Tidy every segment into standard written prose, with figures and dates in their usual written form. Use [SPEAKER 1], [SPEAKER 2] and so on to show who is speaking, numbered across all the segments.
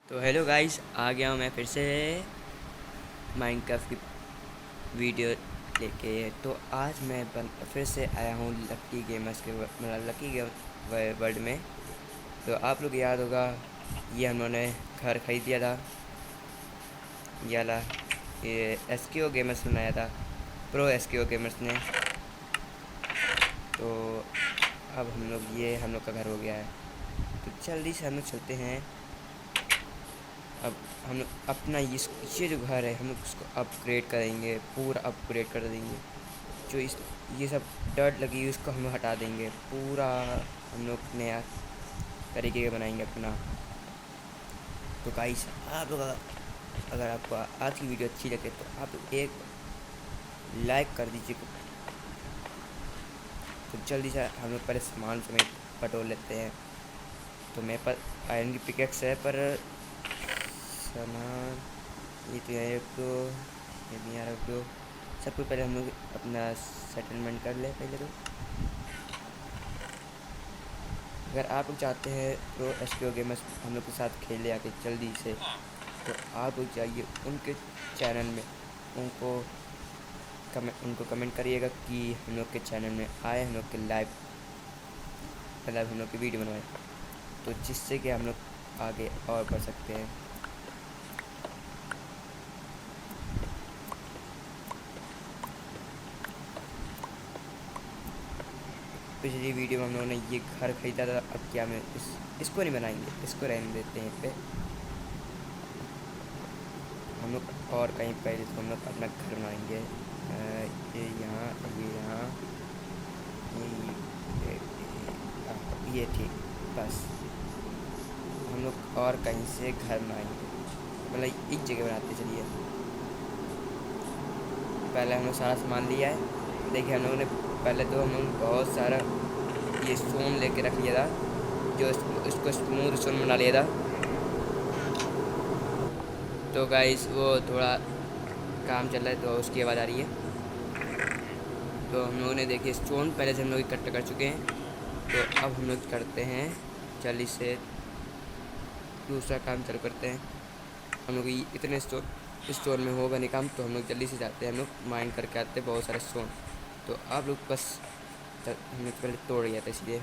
[SPEAKER 1] तो hello guys, आ गया हूँ मैं फिर से माइनक्राफ्ट की वीडियो लेके। तो आज मैं फिर से आया हूँ लक्की गेमर्स के मतलब लक्की गेम वर्ल्ड में। तो आप लोग याद होगा, ये हम लोगों ने घर खरीद दिया था। ये वाला ये एसकेओ गेमर्स ने बनाया था, प्रो एसकेओ गेमर्स ने। तो अब हम लोग का घर हो गया है। तो जल्दी से हम लोग चलते हैं। अब हम लोग अपना ये जो घर है हम लोग उसको अपग्रेड करेंगे, पूरा अपग्रेड कर देंगे। जो इस ये सब डर्ट लगी है उसको हम लोग हटा देंगे, पूरा हम लोग नया तरीके का बनाएंगे अपना। तो गाइस, आप लोग अगर आपको आज की वीडियो अच्छी लगे तो आप लोग एक लाइक कर दीजिए। तो जल्दी से हम लोग पहले सामान समेत बटोर लेते हैं। तो मेरे पास आयरन की पिकेक्स है, पर सामान ये तो यहाँ रख दो, ये भी यहाँ रख दो। सबसे पहले हम लोग अपना सेटलमेंट कर ले पहले। तो अगर आप लोग चाहते हैं प्रो एसकेओ गेमर्स हम लोग के साथ खेले आके जल्दी से, तो आप लोग जाइए उनके चैनल में, उनको कमेंट करिएगा कि हम लोग के चैनल में आए, हम लोग के लाइव मतलब हम लोग की वीडियो बनवाए, तो जिससे कि हम लोग आगे और बढ़ सकते हैं। पिछली वीडियो में हम लोगों ने ये घर खरीदा था, अब क्या मैं इसको नहीं बनाएंगे, इसको रहने देते हैं पे हम लोग। और कहीं पहले तो हम लोग अपना घर बनाएंगे। ये यहाँ, ये यहाँ, ये ठीक। बस हम लोग और कहीं से घर बनाएंगे, मतलब एक जगह बनाते चलिए। पहले हम लोग सारा सामान लिया है। देखिए, हम लोगों ने पहले तो हम लोग बहुत सारा ये स्टोन लेके रख लिया था, जो इसको स्मूथ स्टोन बना लिया था। तो गाइस, वो थोड़ा काम चल रहा है तो उसकी आवाज़ आ रही है। तो हम लोगों ने देखिए स्टोन पहले से हम लोग इकट्ठा कर चुके हैं। तो अब हम लोग करते हैं जल्दी से दूसरा काम चालू करते हैं। हम लोग इतने स्टोन में होगा नहीं काम, तो हम लोग जल्दी से जाते हैं, हम लोग माइन करके आते हैं बहुत सारे स्टोन। तो आप लोग बस हमने पहले तोड़ लिया था, इसलिए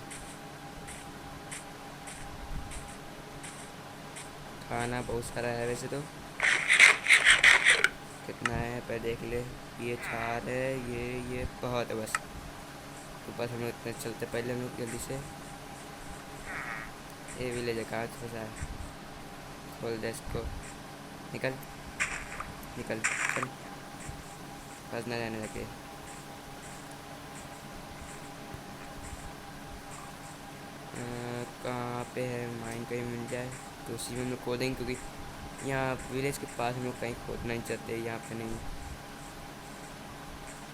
[SPEAKER 1] खाना बहुत सारा है वैसे तो। कितना है पहले देख ले। ये 4 है, ये बहुत है बस। तो बस हम लोग इतने चलते, पहले हम लोग जल्दी से ये विलेज है, कहाँ फंसा है, खोल दे इसको। निकल निकल, चल, फंस ना जाने लगे। कहाँ पे है माइन, कहीं मिल जाए तो उसी में हम लोग खोदेंगे, क्योंकि यहाँ विलेज के पास हम लोग कहीं खोदना नहीं चाहते, यहाँ पे नहीं।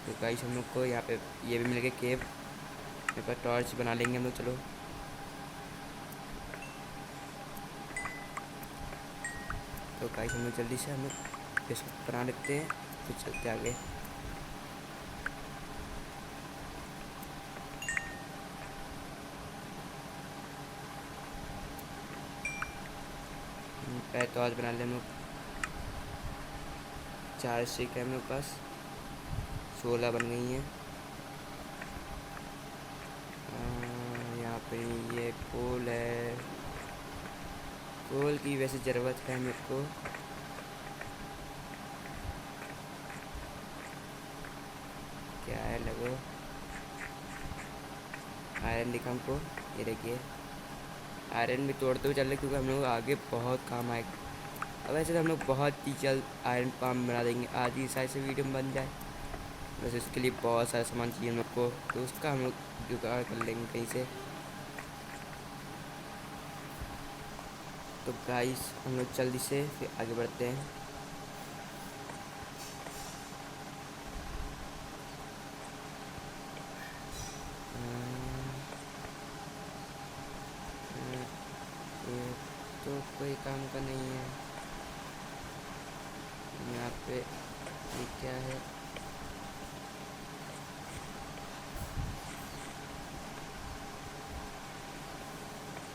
[SPEAKER 1] तो गाइस, हम लोग को यहाँ पे ये भी मिल गया केव। मेरे पास टॉर्च बना लेंगे हम लोग, चलो। तो गाइस, हम लोग जल्दी से हम लोग इसको बना लेते हैं, फिर चलते आगे। पहले टॉर्च बना ले हम लोग। 4 स्टिक है मेरे पास, 16 बन गई हैं। यहाँ पे ये कोल है, कोल की वैसे ज़रूरत है मेरे को। क्या है, लगो आयरन दिखा हमको। ये देखिए, आयरन भी तोड़ते हुए चल रहे, क्योंकि हम लोग आगे बहुत काम आएगा। अब वैसे तो हम लोग बहुत ही जल्द आयरन पाम बना देंगे, आज ही साइड से वीडियो में बन जाए। वैसे उसके लिए बहुत सारा सामान चाहिए हम लोग को, तो उसका हम लोग जुगाड़ कर लेंगे कहीं से। तो गाइस, हम लोग जल्दी से फिर आगे बढ़ते हैं। ये तो कोई काम का नहीं है। यहाँ पे ये क्या है,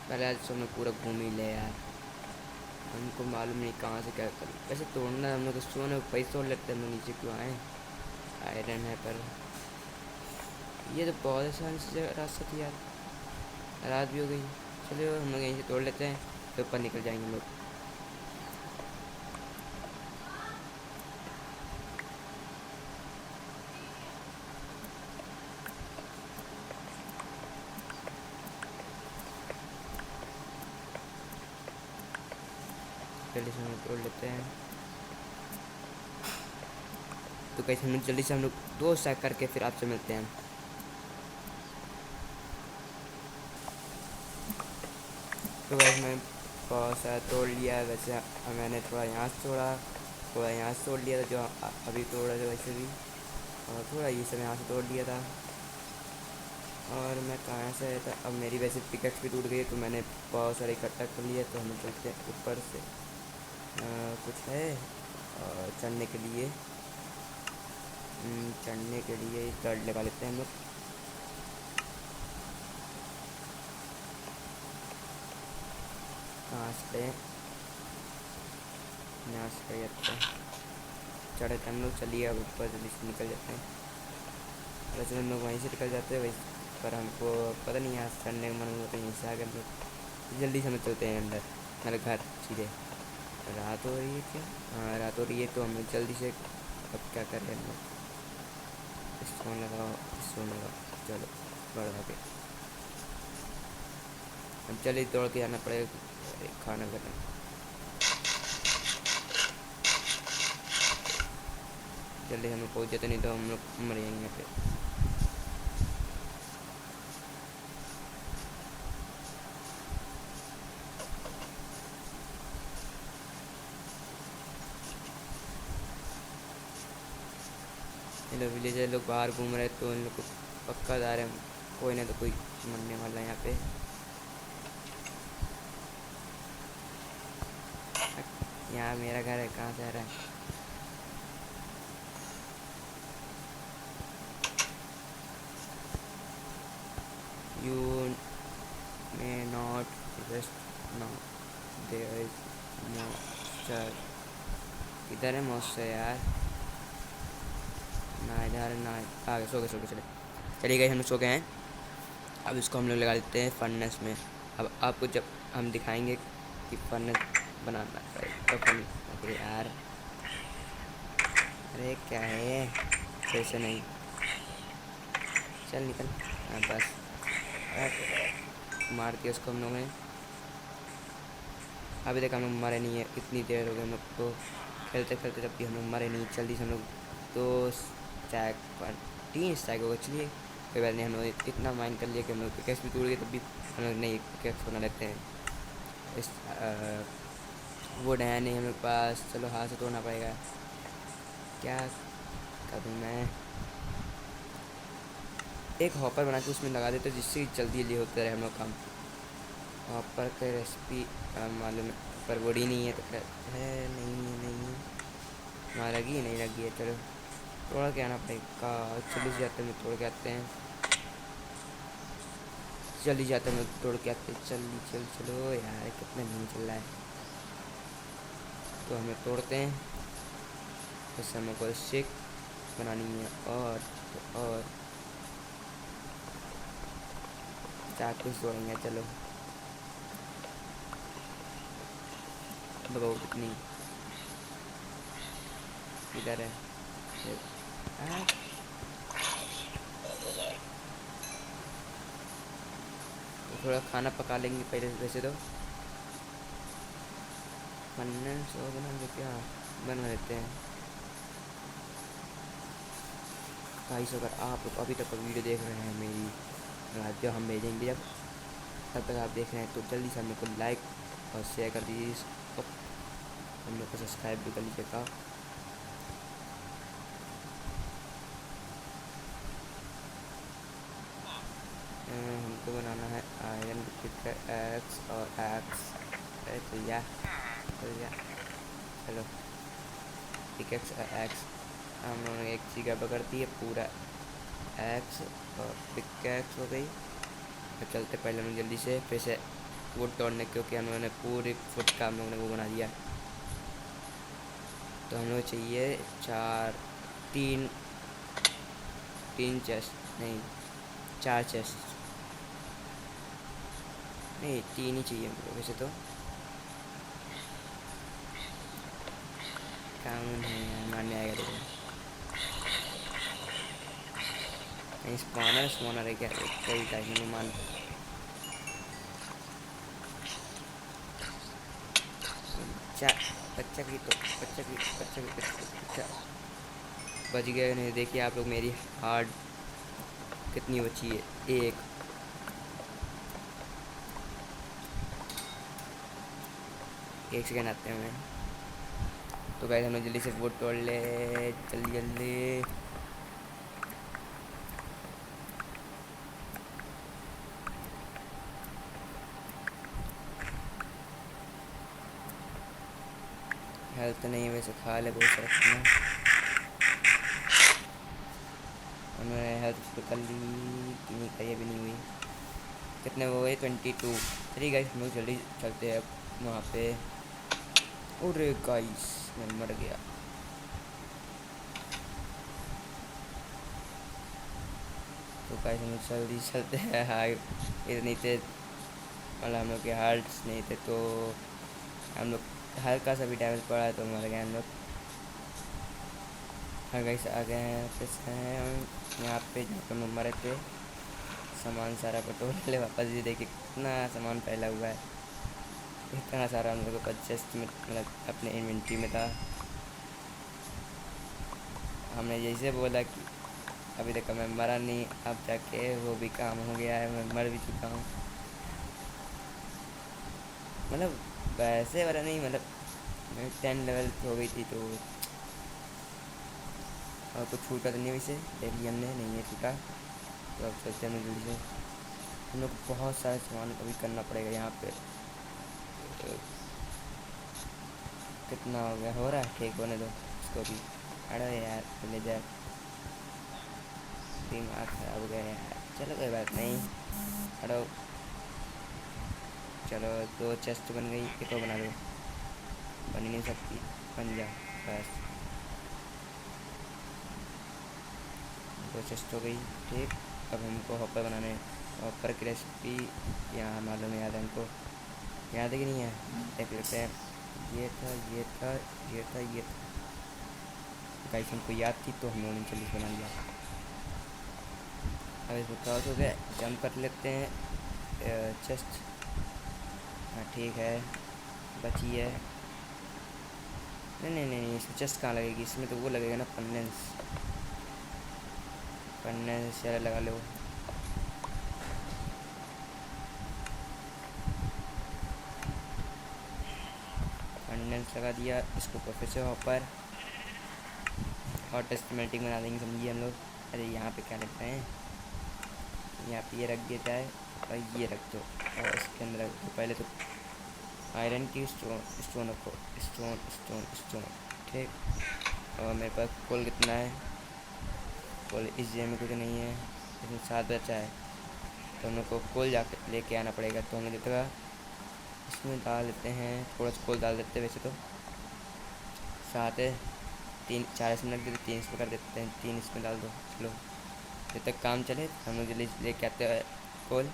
[SPEAKER 1] पहले आज तो हमने पूरा घूम ही लिया यार। हमको मालूम नहीं कहाँ से क्या कर, वैसे तोड़ना हम लोग तो सोने पैसे तोड़ लेते हैं, हम लोग नीचे क्यों आए। आयरन है पर ये तो बहुत आसान से रास्ता थी यार, रात भी हो गई। चलो हम लोग यहीं से तोड़ लेते हैं तो ऊपर निकल जाएंगे हम लोग। जल्दी से हम लोग तोड़ लेते हैं। तो कैसे हम लोग जल्दी से हम लोग 2 स्टैक करके फिर आपसे मिलते हैं। तो वैसे मैं बहुत सारा तोड़ लिया, वैसे मैंने थोड़ा यहाँ से तोड़ा, थोड़ा यहाँ से तोड़ लिया था जो अभी तोड़ा था वैसे भी, और थोड़ा ये सब यहाँ से तोड़ लिया था। और मैं कहाँ से आया था, अब मेरी वैसे पिकेट्स भी टूट गई तो मैंने बहुत सारे इकट्ठा कर लिया। तो हम चलते हैं ऊपर से, कुछ है चढ़ने के लिए, चढ़ने के लिए गार्ड लगा लेते हैं हम लोग। कहाँ से यहाँ से जाते हैं, चढ़े थे हम लोग। चलिए अब ऊपर जल्दी से निकल जाते हैं। वैसे हम लोग वहीं से निकल जाते हैं वैसे, पर हमको पता नहीं यहाँ चढ़ने का मन हुआ तो यहीं से आ गए हम लोग। जल्दी से हम लोग चलते हैं अंदर मेरे घर सीधे। रात हो रही है क्या? हाँ रात हो रही है, तो हम लोग जल्दी से अब क्या कर रहे हैं हम लोग, स्टोन लगाओ, स्टोन लगाओ, चलो बढ़ के हम चलिए दौड़ के आना पड़ेगा खाना करना। जल्दी हम लोग पहुँच जाते, नहीं तो हम लोग मर जाएंगे यहाँ पे। ये लोग विलेजर लोग बाहर घूम रहे तो इन लोग को पक्का जा रहे हैं, कोई ना तो कोई मरने वाला है यहाँ पे। यहाँ मेरा घर है, कहाँ से आ रहा है? You may not rest now, there is monster. इधर है मॉन्स्टर यार, ना इधर ना आ गए। सो गए चले चलिए गए, हम लोग सो गए हैं। अब इसको हम लोग लगा देते हैं फर्नेस में। अब आपको जब हम दिखाएंगे कि फर्नेस बनाना है तो फर्नेस यार, अरे क्या है कैसे नहीं, चल निकल। हाँ बस मार दिया उसको हम लोगों ने। अभी तक हम लोग मरे नहीं है, इतनी देर हो गई हम लोग को खेलते खेलते, जब भी हम लोग मरे नहीं। जल्दी से हम लोग 2 स्टैक पर 3 स्टैक हो गए। चलिए कोई बात नहीं, हम लोग इतना माइंड कर लिया कि हम लोग पिकेक्स भी टूट गए, तब भी हम लोग नई पिकेक्स बना लेते हैं। इस वुड है नहीं हम लोग पास, चलो हाथ से तोड़ना पड़ेगा। क्या करूँ मैं, एक हॉपर बना के उसमें लगा देते जिससे जल्दी जल्दी होते रहे हम लोग काम। हॉपर का रेसिपी मालूम है पर वुड ही नहीं है, तो क्या है, नहीं है वहाँ लगी नहीं लगी है। चलो तोड़ के आना पड़ेगा, जल्दी जाते हैं तोड़ के आते हैं, जल्दी जाते हैं तोड़ के आते हैं। चलो यार कितना नहीं चल रहा है, तो हमें तोड़ते हैं। इस समय को स्टिक बनानी है और चाकू से तोड़ेंगे। चलो बहुत इतनी इधर है, तो थोड़ा खाना पका लेंगे पहले। वैसे तो बनने सो बना जो क्या बना लेते हैं गाइस। अगर आप अभी तक वीडियो देख रहे हैं मेरी, जब हम भेजेंगे जब, तब तक आप देख रहे हैं तो जल्दी से हम लोग को लाइक और शेयर कर दीजिए, और हम लोग को सब्सक्राइब भी कर लीजिएगा। हमको बनाना है आयरन एक्स और एक्स। चलो पिकेक्स एक्स, हम लोगों ने एक चीज़ पकड़ दी है, पूरा एक्स और पिकेक्स हो गई। तो चलते पहले हम जल्दी से फिर से वो तोड़ने, क्योंकि हम लोगों ने पूरे फुट का हम लोगों ने वो बना दिया। तो हम लोग चाहिए 4 3 3 चेस्ट, नहीं 4 चेस्ट, नहीं 3 ही चाहिए हमको वैसे तो। काम है यार, मारने आएगा देखो। नहीं स्पॉनर है क्या, कई टाइम में मान। बच्चा की तो बच्चा बच गया नहीं। देखिए आप लोग मेरी हार्ड कितनी बची है, एक सेकेंड आते हैं हमें। तो गाइस हम लोग जल्दी से वो तोड़ ले, जल्दी जल्दी। हेल्थ नहीं वैसे खा ले बहुत सारा खाना। हमने हेल्थ तो कर ली कि नहीं करी, अभी नहीं हुई। कितने हो गए, 22। चलिए गाइस हम लोग जल्दी चलते हैं वहाँ पे। अरे गाइस मैं मर गया। तो गाइस हम लोग जल्दी चलते हैं। हाई इधर नहीं थे, मतलब हम लोग के हार्ट्स नहीं थे, तो हम लोग हल्का सा भी डैमेज पड़ा तो मर गए हम लोग। हाँ गाइस आ गए हैं, फिर से हैं हम यहाँ पे जहाँ पे हम मरे थे। सामान सारा बटोर ले वापस। ये देखिए कितना सामान फैला हुआ है, इतना सारा हम लोगों को जस्ट में मतलब अपने इन्वेंट्री में था। हमने जैसे बोला कि अभी तक मैं मरा नहीं, अब जाके वो भी काम हो गया है, मैं मर भी चुका हूँ। मतलब वैसे वाला नहीं, मतलब 10 लेवल हो गई थी तो। और कुछ छूटा तो नहीं वैसे, देख लिया हमने, नहीं है छूटा। तो अब चलते हैं जल्दी से। हम लोग बहुत सारे सामान अभी करना पड़ेगा यहाँ पे। कितना हो गया, हो रहा है ठीक, होने दो इसको भी। अरे यार ले जाए, दिमाग खराब हो गया यार। चलो कोई बात नहीं, अरे चलो 2 चेस्ट बन गई, एक और बना दो। बन ही नहीं सकती, बन जा बस। 2 चेस्ट हो गई, ठीक। अब हमको हॉपर बनाने हैं। हॉपर की रेसिपी यहाँ मालूम है, याद है हमको, याद है कि नहीं है, देख लेते हैं। ये था ये था ये था ये था। गाइस हमको याद थी तो हम लोगों ने जल्दी बना लिया। अब इसको क्रॉस हो गया, जंप कर लेते हैं। चेस्ट, हाँ ठीक है, बची है। नहीं नहीं नहीं नहीं, इसमें चेस्ट कहाँ लगेगी, इसमें तो वो लगेगा ना फर्नेस। फर्नेस चलो लगा लो। फर्नेस लगा दिया, इसको फिर से हॉपर और टेस्ट मेल्टिंग बना देंगे, समझिए हम लोग। अरे यहाँ पे क्या लगता है, यहाँ पे ये रख दिया जाए और ये रख दो, और इसके अंदर रख दो पहले तो आयरन की स्टोन रखो, स्टोन, ठीक। और मेरे पास कोल कितना है, कोल इस जेम में कुछ नहीं है, इसमें 7 बचा है, तो हम लोग को कोल जाके लेके आना पड़ेगा। तो हमें जितना इसमें डाल देते हैं, थोड़ा सा कोल डाल देते हैं, वैसे तो 7 है, 4 इसमें रख देते, 3 इसमें कर देते हैं, 3 इसमें डाल दो। चलो जब तक काम चले हम लोग जल्दी लेके आते हैं कोल।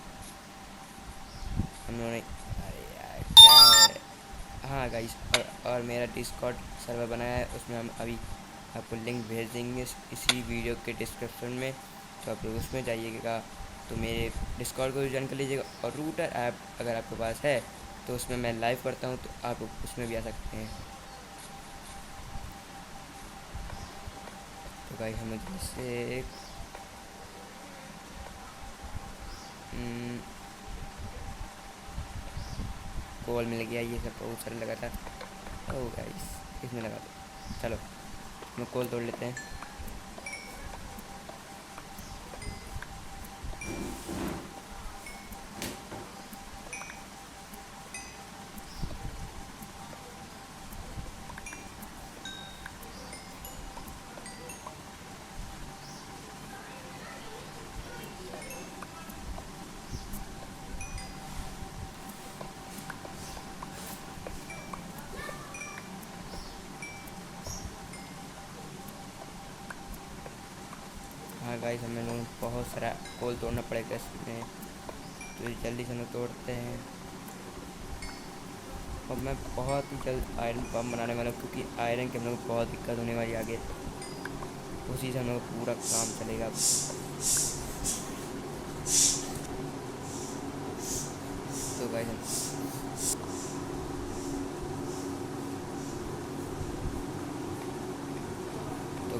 [SPEAKER 1] हम लोगों ने, अरे यार क्या है, हाँ गाइस, और मेरा डिस्कॉर्ड सर्वर बनाया है, उसमें हम अभी आपको लिंक भेज देंगे इसी वीडियो के डिस्क्रिप्शन में, तो आप लोग उसमें जाइएगा। तो मेरे डिस्कॉर्ड को भी ज्वाइन कर लीजिएगा, और रूटर ऐप अगर आपके पास है तो उसमें मैं लाइव करता हूँ, तो आप उसमें भी आ सकते हैं। तो गाइस हमें जैसे कोल मिल गया, ये सब बहुत सारे लगा था। ओ गाइस इसमें लगा दो, चलो हम कोल तोड़ लेते हैं। गाइस हमें लोग बहुत सारा कोल तोड़ना पड़ेगा इसमें, तो जल्दी से हम लोग तोड़ते हैं। और मैं बहुत ही जल्द आयरन पम्प बनाने वाला हूँ, क्योंकि आयरन की हम लोग बहुत दिक्कत होने वाली आगे, उसी से हम लोग पूरा काम चलेगा। तो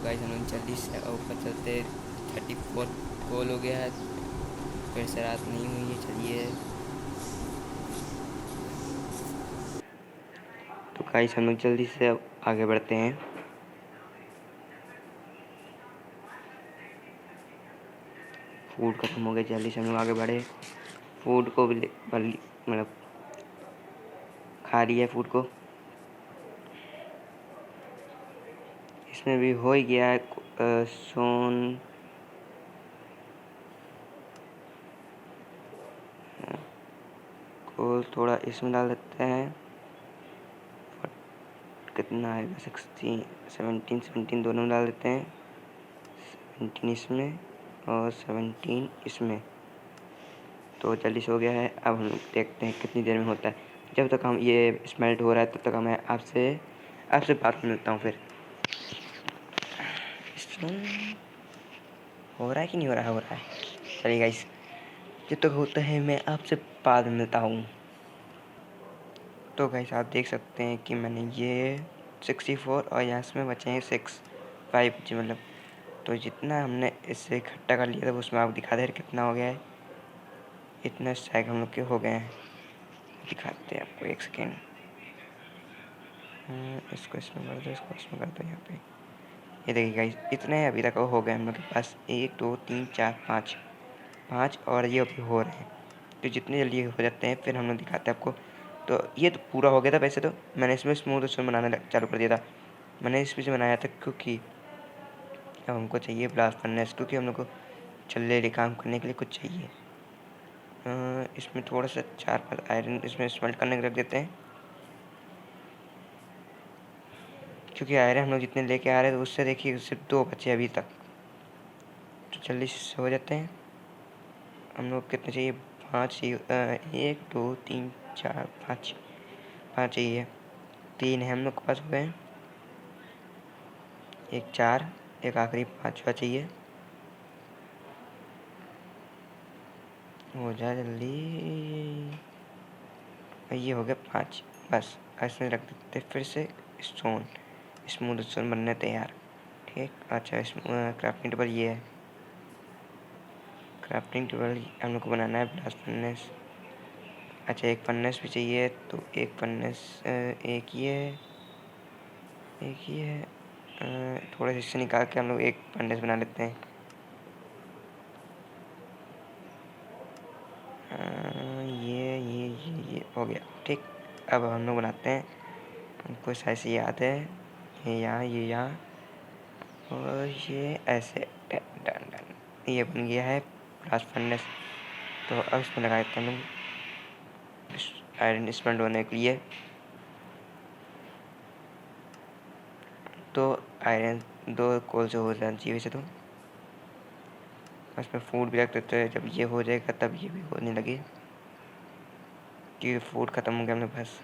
[SPEAKER 1] गाइस हम लोग जल्दी से ऊपर चलते। 34 कोल हो गया है, फिर से रात नहीं हुई है। चलिए तो गाइस हम लोग जल्दी से अब आगे बढ़ते हैं। फूड खत्म हो गया, जल्दी से हम लोग आगे बढ़े। फूड को भी मतलब खा लिया फूड को। इसमें भी हो ही गया है सोन। को थोड़ा इसमें डाल देते हैं। कितना आएगा? 16 17 दोनों में डाल देते हैं। 17 इसमें और 17 इसमें। तो जल्दी से हो गया है। अब हम देखते हैं कितनी देर में होता है। जब तक हम ये स्मेल्ट हो रहा है तब तक मैं आपसे बात मिलता हूँ। फिर हो रहा है कि नहीं हो रहा है? हो रहा है। चलिए गाइस, जब तक होता है मैं आपसे बाद में मिलता हूँ। तो गाइस आप देख सकते हैं कि मैंने ये 64 और यहाँ से में बचे हैं 5 जी, मतलब तो जितना हमने इससे इकट्ठा कर लिया था उसमें आप दिखा दे रहे कितना हो गया है। इतना स्टैक हम लोग के हो गए हैं। दिखाते हैं आपको, एक सेकेंड। इसको इसमें कर दो, इसको इसमें कर दो। यहाँ पे ये देखिए गाइस, इतने अभी तक हो गए हम लोग के पास। 1 2 3 4 5 और ये अभी हो रहे हैं। तो जितने जल्दी हो जाते हैं फिर हम लोग दिखाते हैं आपको। तो ये तो पूरा हो गया था। वैसे तो मैंने इसमें स्मूथ स्टोन बनाने चालू कर दिया था। मैंने इसमें से बनाया था क्योंकि अब हमको चाहिए ब्लास्ट फर्नेस, क्योंकि हम लोग को जल्दी काम करने के लिए कुछ चाहिए। इसमें थोड़ा सा 4-5 आयरन इसमें स्मेल्ट करने के रख देते हैं, क्योंकि आयरन हम लोग जितने लेके आ रहे थे उससे देखिए सिर्फ 2 बचे अभी तक। तो जल्दी से हो जाते हैं। हम लोग कितने चाहिए? 5 चाहिए। 1 2 3 4 5 चाहिए। 3 है हम लोग के पास, हो गए। एक 4, एक आखिरी 5वां चाहिए। हो जाए जल्दी। ये हो गया 5। बस ऐसे रख देते फिर से स्टोन, स्मूथ स्टोन बनने तैयार। ठीक। अच्छा, इसमें क्राफ्टिंग टेबल ये है। क्राफ्टिंग टेबल हम लोग को बनाना है ब्लास्ट फर्नेस। अच्छा, एक फर्नेस भी चाहिए, तो एक फर्नेस एक ये है, एक ये है। थोड़े हिस्से निकाल के हम लोग एक फर्नेस बना लेते हैं। ये हो गया। ठीक। अब हम लोग बनाते हैं। हमको ऐसे याद है, ये यहाँ और ये ऐसे। डन डन डन, ये बन गया है ब्लास्ट फर्नेस। तो अब इसमें लगा देते हैं हम लोग आयरन स्पंड होने के लिए। तो आयरन 2 कोल से हो जाना चाहिए वैसे तो। इसमें फूड भी रख देते हैं, जब ये हो जाएगा तब ये भी होने लगे, क्योंकि फूड ख़त्म हो गया हमने बस।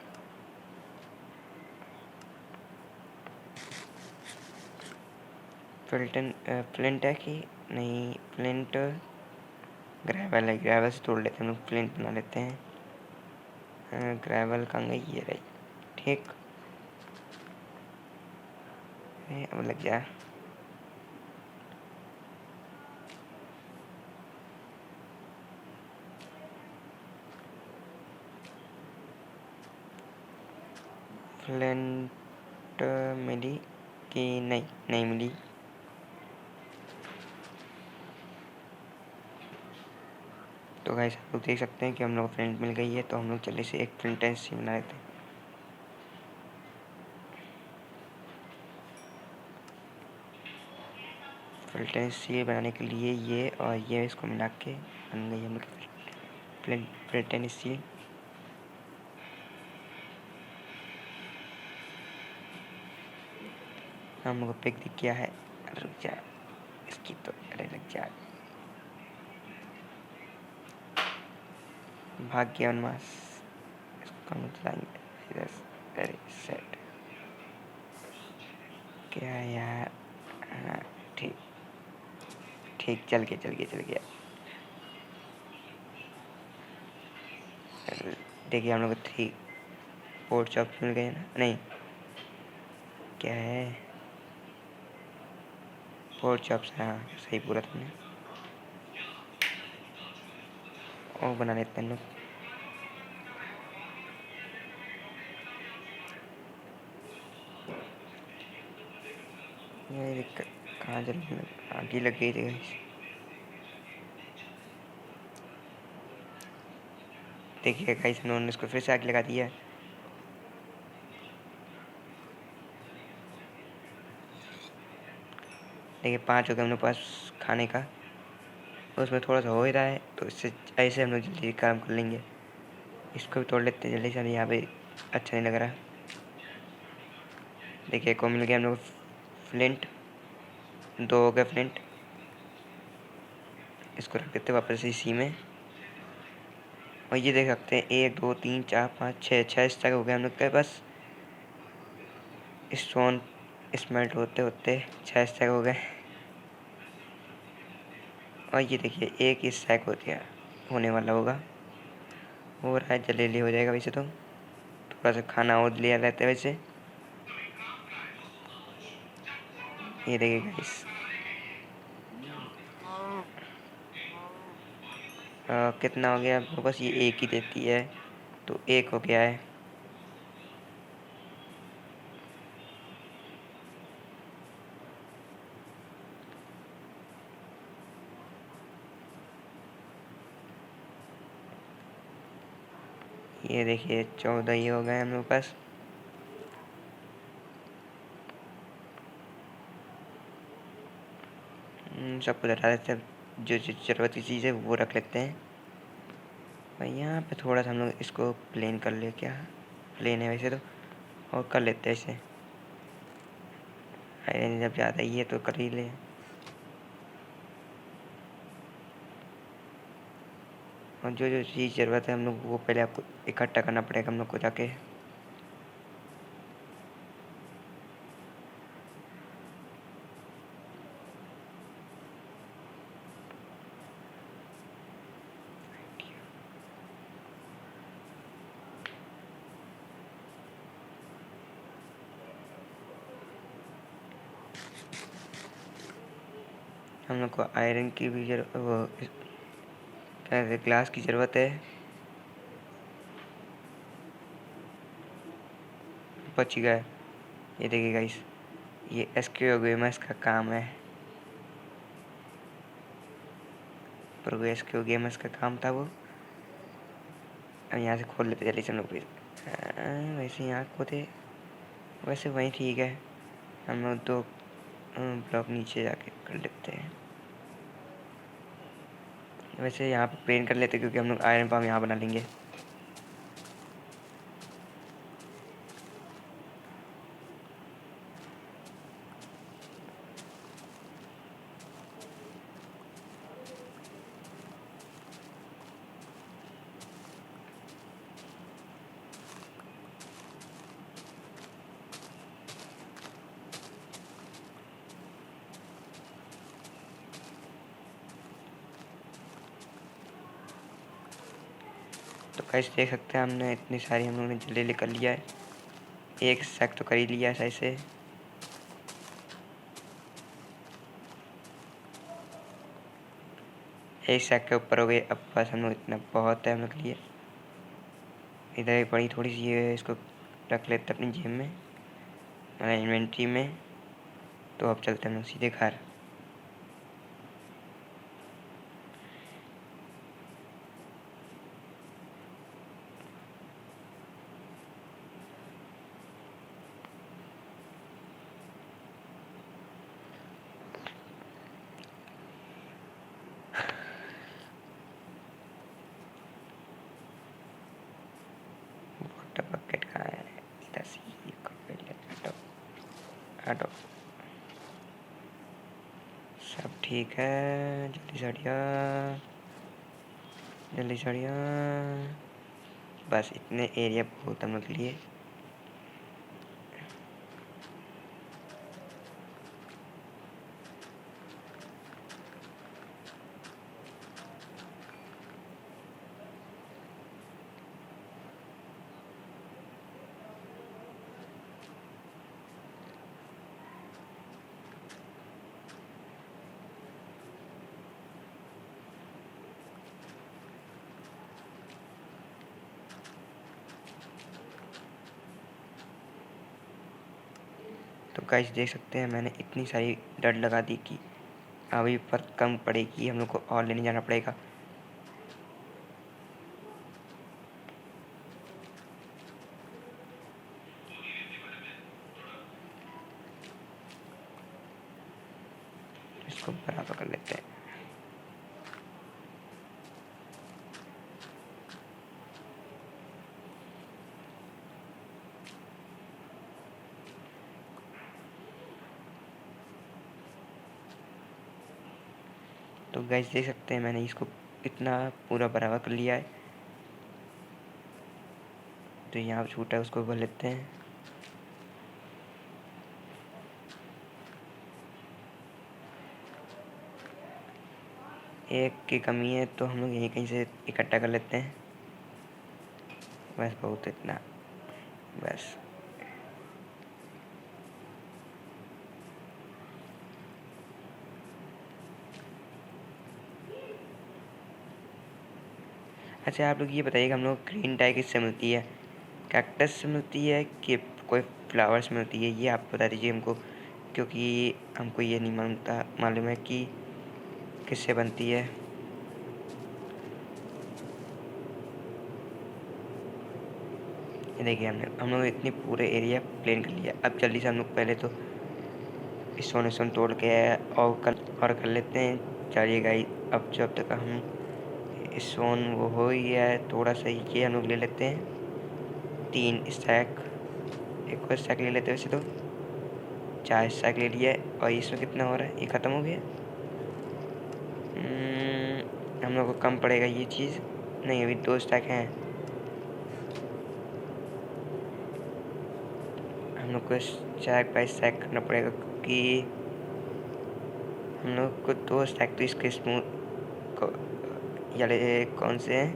[SPEAKER 1] फ्लिंट है कि नहीं? फ्लिंट ग्रेवल है, ग्रेवल से तोड़ लेते हैं हम लोग, फ्लिंट बना लेते हैं। ग्रेवल कहाँ गई? ये रही। ठीक। अब लग गया। फ्लिंट मिली कि नहीं मिली। तो गाइस आप लोग देख सकते हैं कि हम लोग फ्लिंट मिल गई है, तो हम लोग जल्दी से एक फ्लिंट ऐसी बना लेते हैं। फ्लिंट स्टील बनाने के लिए ये और ये इसको मिला के बन गई हम लोग की फ्लिंट स्टील। हम लोग को पिक दिख गया है। रुक जा। इसकी तो अरे लग जा, भाग्य उन्मास, इसको हम चलाएंगे। अरे सेट क्या यार, हाँ ठीक ठीक, चल गया। देखिए हम लोग को 3 पोर्ट चॉप्स मिल गए ना, नहीं क्या है, पोर्ट चॉप्स, हाँ सही पूरा तुमने। और बना लेते हैं लोग, ये दिक्कत कहाँ जल्दी आगे लग गई थी। देखिए गाइस उन्होंने इसको फिर से आग लगा दिया है। देखिए 5 हो गए हम लोग पास खाने का, उसमें थोड़ा सा हो ही रहा है, तो इससे ऐसे हम लोग जल्दी काम कर लेंगे। इसको भी तोड़ लेते हैं जल्दी से, यहाँ पे अच्छा नहीं लग रहा। देखिए को मिल गया हम लोग फ्लिंट, 2 हो गए फ्लिंट। इसको रख देते वापस इसी में, और ये देख सकते हैं 1 2 3 4 5 6 स्टैक हो गए हम लोग के पास। स्टोन स्मेल्ट होते होते 6 स्टैक हो गए, और ये देखिए 1 स्टैक हो गया, होने वाला होगा, हो रहा है, जल्दी हो जाएगा। वैसे तो थोड़ा सा खाना और लिया रहता है वैसे। ये देखिए गाइस कितना हो गया, बस ये 1 ही देती है, तो 1 हो गया है। ये देखिए 14 ही हो गए हम लोग पास। सब कुछ हटा देते हैं, जो जो ज़रूरत की चीज़ है वो रख लेते हैं। और यहाँ पे थोड़ा सा हम लोग इसको प्लेन कर ले, क्या प्लेन है वैसे तो, और कर लेते हैं इसे। आयरन जब ज़्यादा ही है तो कर ही ले। और जो जो चीज़ ज़रूरत है हम लोग वो पहले आपको इकट्ठा करना पड़ेगा हम लोग को जाके। हम लोग को आयरन की भी वो क्या कहते, ग्लास की ज़रूरत है। बच गया। ये देखिए गाइस, ये एसक्यू गेमर्स का काम है, पर एसक्यू गेमर्स का काम था वो। अब यहाँ से खोल लेते जल्दी से हम लोग भी। वैसे यहाँ खोदे, वैसे वहीं ठीक है, हम लोग 2 ब्लॉक नीचे जाके कर लेते हैं। वैसे यहाँ पे पेंट कर लेते हैं, क्योंकि हम लोग आयरन पाम यहाँ बना लेंगे। तो कैसे देख सकते हैं हमने इतनी सारी हम लोगों ने जल्दी कर लिया है। 1 सेक तो कर ही लिया है ऐसे। एक सेक के ऊपर हो गए, अब बस हम लोग इतना बहुत है हम लोग के लिए। इधर एक बड़ी थोड़ी सी है, इसको रख लेते अपनी जेब में, इन्वेंट्री में। तो अब चलते हैं हम लोग सीधे घर। वाटर बकेट कहाँ है, इधर से ही हटो हटो, सब ठीक। ठीक है, जल्दी से हटिया, जल्दी से हटिया। बस इतने एरिया बहुत हम लोग के लिए। तो गाइस देख सकते हैं मैंने इतनी सारी डट लगा दी कि अभी पर कम पड़ेगी, हम लोग को और लेने जाना पड़ेगा। इसको बराबर कर लेते हैं। तो गाइस देख सकते हैं मैंने इसको इतना पूरा बराबर कर लिया है। तो यहाँ पर छूटा है उसको भर लेते हैं। एक की कमी है तो हम लोग यहीं कहीं से इकट्ठा कर लेते हैं। बस बहुत इतना, बस। अच्छा आप लोग ये बताइएगा हम लोग ग्रीन डाई किससे मिलती है? कैक्टस से मिलती है कि कोई फ्लावर्स मिलती है? ये आप बता दीजिए हमको, क्योंकि हमको ये नहीं मालूम है कि किससे बनती है। ये देखिए हम लोग इतनी पूरे एरिया प्लेन कर लिया। अब जल्दी से हम लोग पहले तो स्टोन तोड़ के और कर लेते हैं। चलिए गाइस, अब जब तक हम स्टोन वो हो ही गया है, थोड़ा सा ये हम लोग ले लेते हैं 3 स्टैक। एक और स्टैक ले लेते हैं, वैसे तो 4 स्टैक ले लिया है। और इसमें कितना हो रहा है? ये ख़त्म हो गया। हम लोग को कम पड़ेगा ये चीज़। नहीं, अभी 2 स्टैक हैं। हम लोग को स्टैक बाय स्टैक करना पड़ेगा, क्योंकि हम लोग को 2 स्टैक तो इसके स्मूथ ये कौन से हैं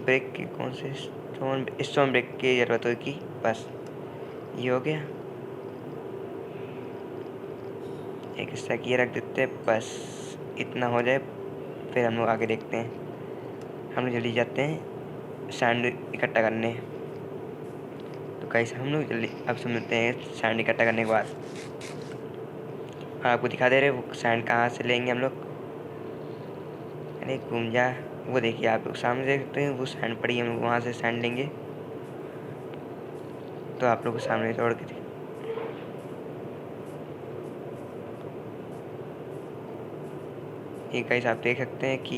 [SPEAKER 1] ब्रेक के, कौन से स्टोन ब्रेक की ज़रूरत होगी। बस ये हो गया। एक स्टैक ये रख देते हैं, बस इतना हो जाए, फिर हम लोग आगे देखते हैं। हम लोग जल्दी जाते हैं सैंड इकट्ठा करने। तो कैसे हम लोग जल्दी अब समझते हैं सैंड इकट्ठा करने के बाद। आपको दिखा दे रहे वो सैंड कहाँ से लेंगे हम लोग। अरे घूम जा, वो देखिए आप लोग सामने देख सकते हैं, वो सैंड पड़ी है, हम लोग वहाँ से सैंड लेंगे। तो आप लोग को सामने तोड़ के ये गाइस आप देख सकते हैं कि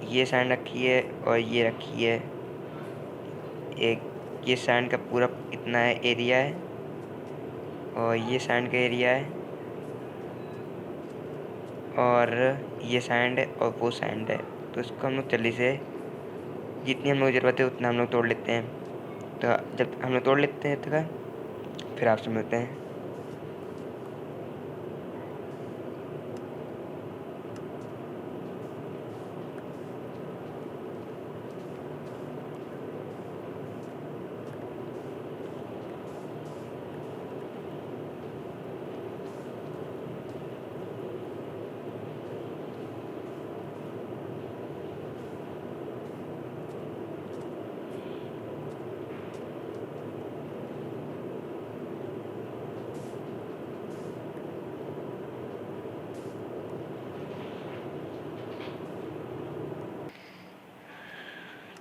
[SPEAKER 1] ये सैंड रखी है और ये रखी है। एक ये सैंड का पूरा इतना है एरिया है, और ये सैंड का एरिया है, और ये सैंड है, और वो सैंड है। तो इसको हम लोग जल्दी से जितनी हम लोग ज़रूरत है उतना हम लोग तोड़ लेते हैं। तो जब हम लोग तोड़ लेते हैं तो फिर आपसे मिलते हैं।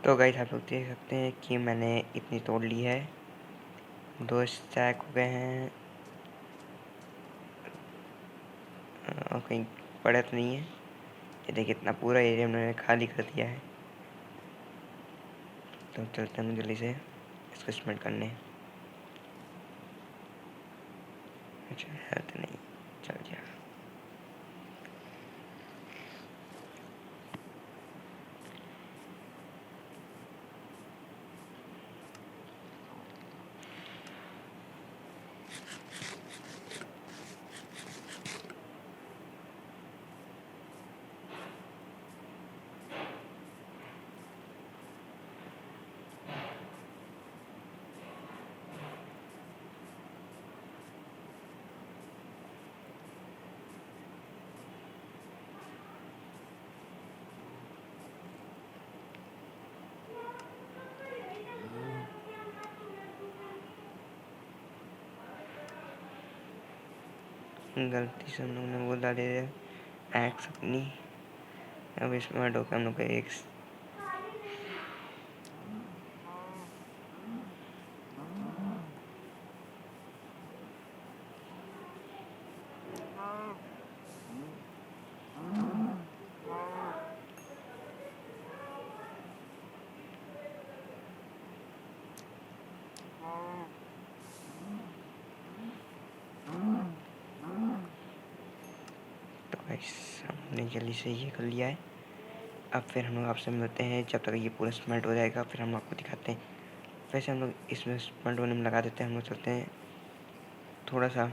[SPEAKER 1] तो गाइस आप लोग देख सकते हैं कि मैंने इतनी तोड़ ली है। 2 स्टैक हो गए हैं, और कहीं पड़ा तो नहीं है। ये देखिए इतना पूरा एरिया मैंने खाली कर दिया है। तो चलते हैं जल्दी से इसको स्मेल्ट करने। अच्छा हेल्थ नहीं, चल गया। गलती से हम लोग ने वो डाले एक्स अपनी। अब इसमें ऐड होकर हम लोग का एक्स। तो गाइस हमने जल्दी से ये कर लिया है। अब फिर हम लोग आपसे मिलते हैं जब तक ये पूरा स्मेल्ट हो जाएगा, फिर हम आपको दिखाते हैं। वैसे हम लोग इसमें स्मेल्ट होने में लगा देते हैं। हम लोग चलते हैं थोड़ा सा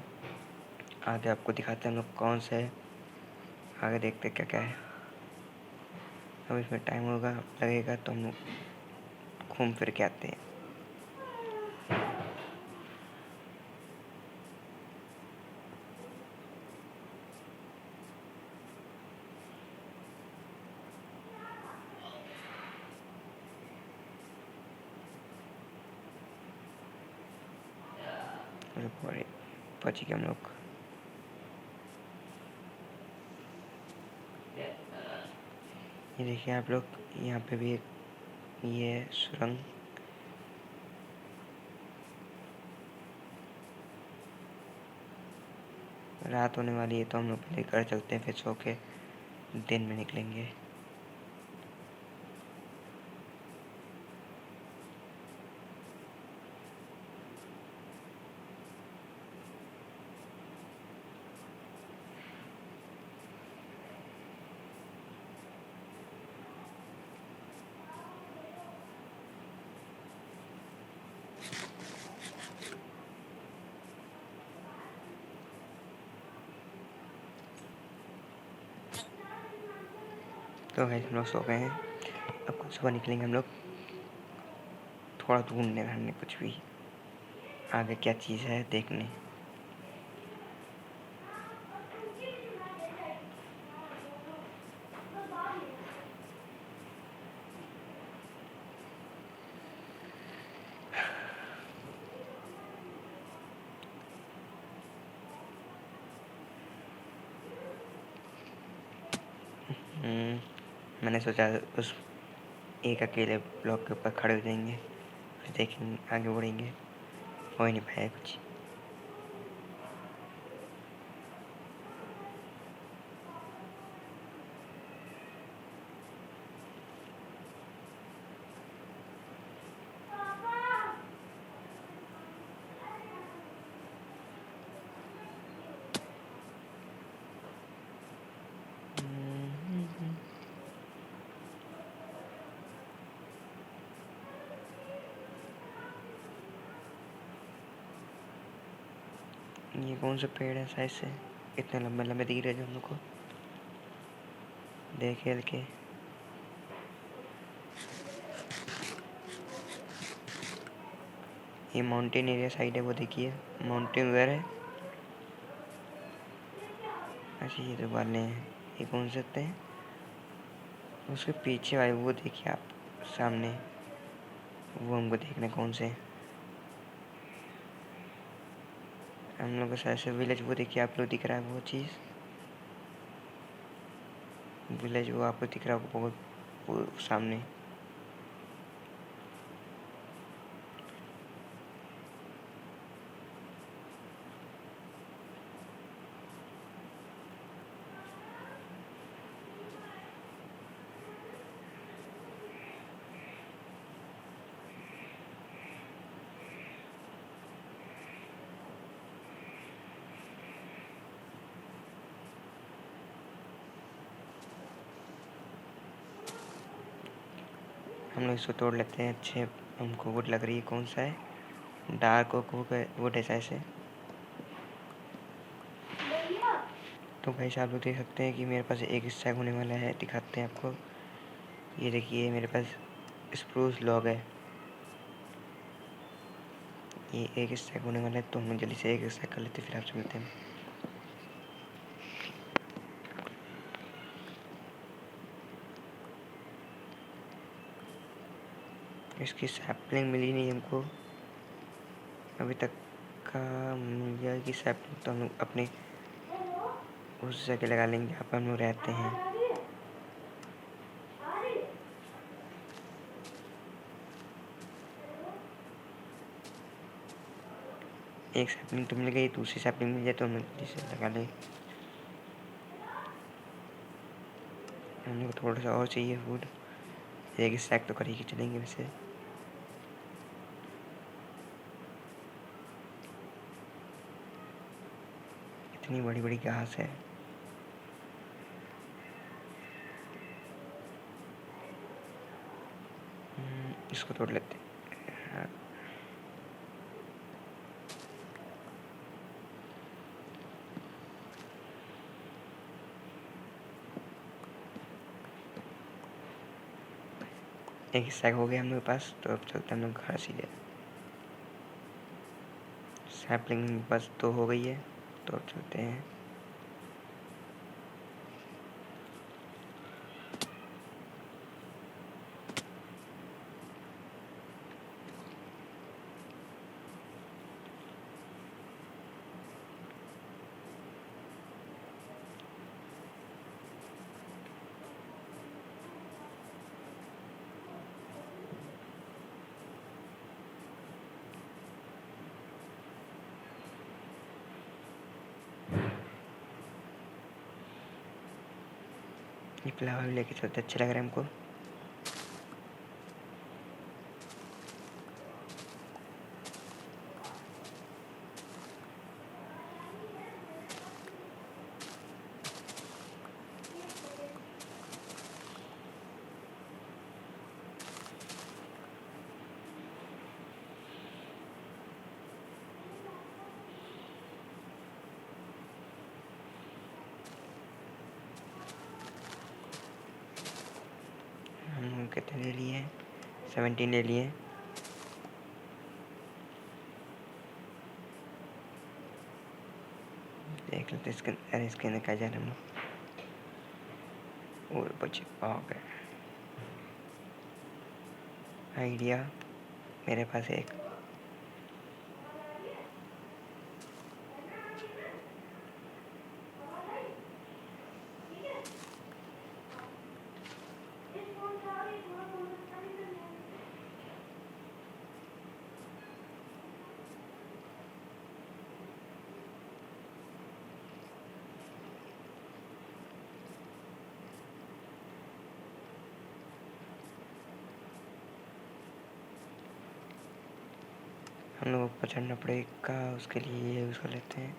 [SPEAKER 1] आगे, आपको दिखाते हैं हम लोग कौन से है। आगे देखते हैं क्या क्या है। अब इसमें टाइम होगा लगेगा तो हम लोग घूम फिर के आते हैं। पहुँच गए हम लोग। ये देखिए आप लोग, यहाँ पे भी एक ये है सुरंग। रात होने वाली है तो हम लोग पहले घर चलते हैं, फिर सो के दिन में निकलेंगे। तो गाइस हम लोग सो गए हैं। अब कुछ सुबह निकलेंगे हम लोग थोड़ा ढूंढने घाटने, कुछ भी आगे क्या चीज़ है देखने। मैंने सोचा उस एक अकेले ब्लॉक के ऊपर खड़े हो जाएंगे, फिर देखेंगे आगे बढ़ेंगे। हो ही नहीं पाया कुछ। ये कौन सा पेड़ है साइज से इतने लंबे लंबे दिख रहे जो हम लोग को देख खेल के। ये माउंटेन एरिया साइड है, वो देखिए माउंटेन उधर है। अच्छा ये तो वाले हैं, ये कौन सकते हैं। उसके पीछे वाले वो देखिए आप सामने, वो हमको देखने कौन से। हम लोग का शायद से विलेज, वो देखिए आप लोग दिख रहा है वो चीज़, विलेज वो आपको दिख रहा है बहुत वो सामने। हम लोग इसको तोड़ लेते हैं। अच्छे हमको वुड लग रही है। कौन सा है? डार्क ओक वुड है ऐसे। तो भाई साहब लोग देख सकते हैं कि मेरे पास एक स्टैक होने वाला है। दिखाते हैं आपको। ये देखिए मेरे पास स्प्रूस लॉग है। ये एक स्टैक होने वाला है, तो हम जल्दी से एक स्टैक कर लेते हैं, फिर आपसे मिलते हैं। इसकी सैपलिंग मिली नहीं हमको अभी तक का। मिल जाएगी सैपलिंग तो हम लोग अपने उस जगह लगा लेंगे जहाँ पर हम लोग रहते हैं। एक सैपलिंग तो मिल गई, दूसरी सैपलिंग मिल जाए तो हम लोग इसे लगा लें। हम लोग थोड़ा सा और चाहिए वुड। एक स्टैक तो कर ही चलेंगे वैसे। इतनी बड़ी बड़ी घास है। इसको तोड़ लेते हैं। हाँ। एक स्टैक हो गया हम लोग के पास, तो अब चलते हैं हम लोग घर सीधे। सैपलिंग बस तो हो गई है, तो अब चलते हैं। ये फ्लावर लेके चलते, अच्छा लग रहा है हमको। हम कितने ले लिए? 17 ले लिए। देख लेते इसके अंदर, इसके अंदर क्या जा रहा है। और बचे आ गए। आइडिया मेरे पास एक। हम लोग ऊपर चढ़ना पड़ेगा, उसके लिए ये यूज़ कर लेते हैं।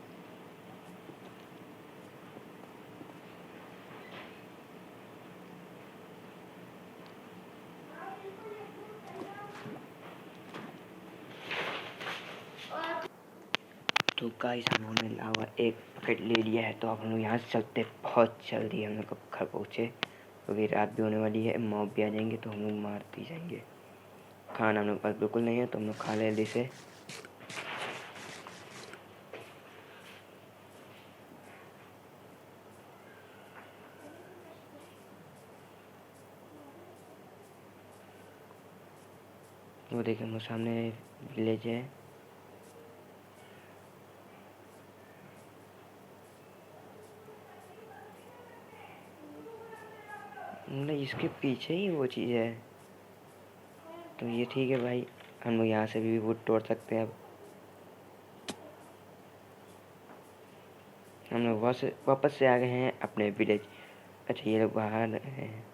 [SPEAKER 1] तो गाइस हम लोगों ने लावा एक पैकेट ले लिया है, तो अब हम लोग यहाँ से चलते बहुत जल्दी हम लोग घर पहुँचे, क्योंकि रात भी होने वाली है। मॉब भी आ जाएंगे तो हम लोग मार दी जाएंगे। खाना हम लोग पास बिल्कुल नहीं है, तो हम लोग खा ले जल्दी से। वो देखिए हम लोग सामने विलेज है। नहीं, इसके पीछे ही वो चीज़ है, तो ये ठीक है भाई। हम लोग यहाँ से भी वुड तोड़ सकते हैं। अब हम लोग वापस से आ गए हैं अपने विलेज। अच्छा, ये लोग बाहर हैं।